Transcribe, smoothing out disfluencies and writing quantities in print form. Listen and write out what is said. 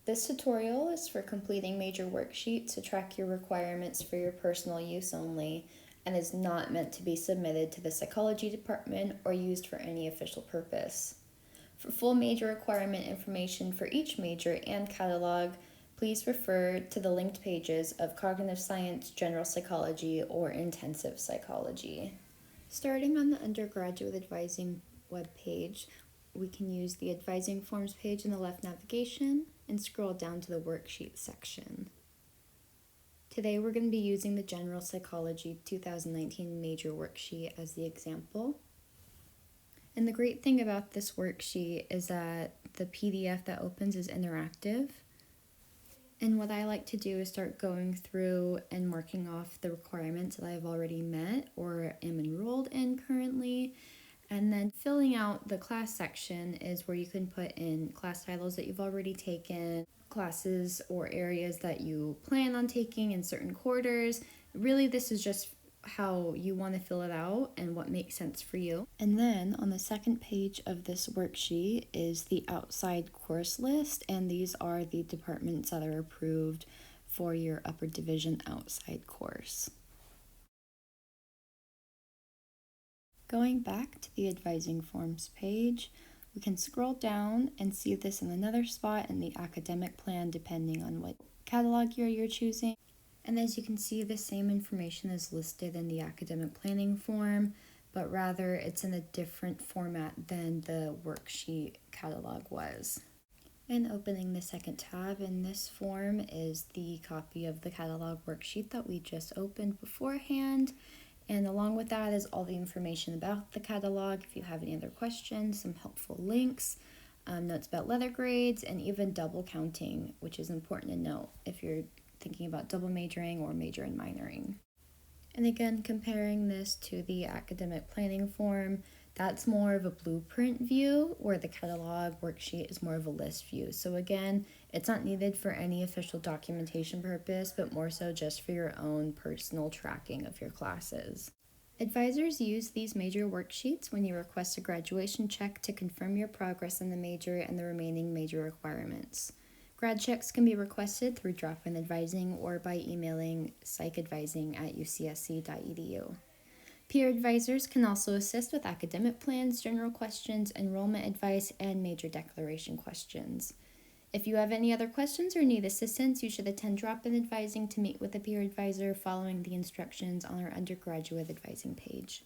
This tutorial is for completing major worksheets to track your requirements for your personal use only and is not meant to be submitted to the psychology department or used for any official purpose. For full major requirement information for each major and catalog, please refer to the linked pages of Cognitive Science, General Psychology, or Intensive Psychology. Starting on the undergraduate advising webpage, we can use the advising forms page in the left navigation and scroll down to the worksheet section. Today we're going to be using the General Psychology 2019 major worksheet as the example. And the great thing about this worksheet is that the PDF that opens is interactive. And what I like to do is start going through and marking off the requirements that I've already met or am enrolled in currently. And then filling out the class section is where you can put in class titles that you've already taken, classes or areas that you plan on taking in certain quarters. Really, this is just how you want to fill it out and what makes sense for you. And then on the second page of this worksheet is the outside course list, and these are the departments that are approved for your upper division outside course. Going back to the advising forms page, we can scroll down and see this in another spot in the academic plan depending on what catalog year you're choosing. And as you can see, the same information is listed in the academic planning form, but rather it's in a different format than the worksheet catalog was. And opening the second tab in this form is the copy of the catalog worksheet that we just opened beforehand. And along with that is all the information about the catalog. If you have any other questions, some helpful links, notes about letter grades, and even double counting, which is important to note if you're thinking about double majoring or major and minoring. And again, comparing this to the academic planning form, that's more of a blueprint view, where the catalog worksheet is more of a list view. So again, it's not needed for any official documentation purpose, but more so just for your own personal tracking of your classes. Advisors use these major worksheets when you request a graduation check to confirm your progress in the major and the remaining major requirements. Grad checks can be requested through drop-in advising or by emailing psychadvising@ucsc.edu. Peer advisors can also assist with academic plans, general questions, enrollment advice, and major declaration questions. If you have any other questions or need assistance, you should attend drop-in advising to meet with a peer advisor following the instructions on our undergraduate advising page.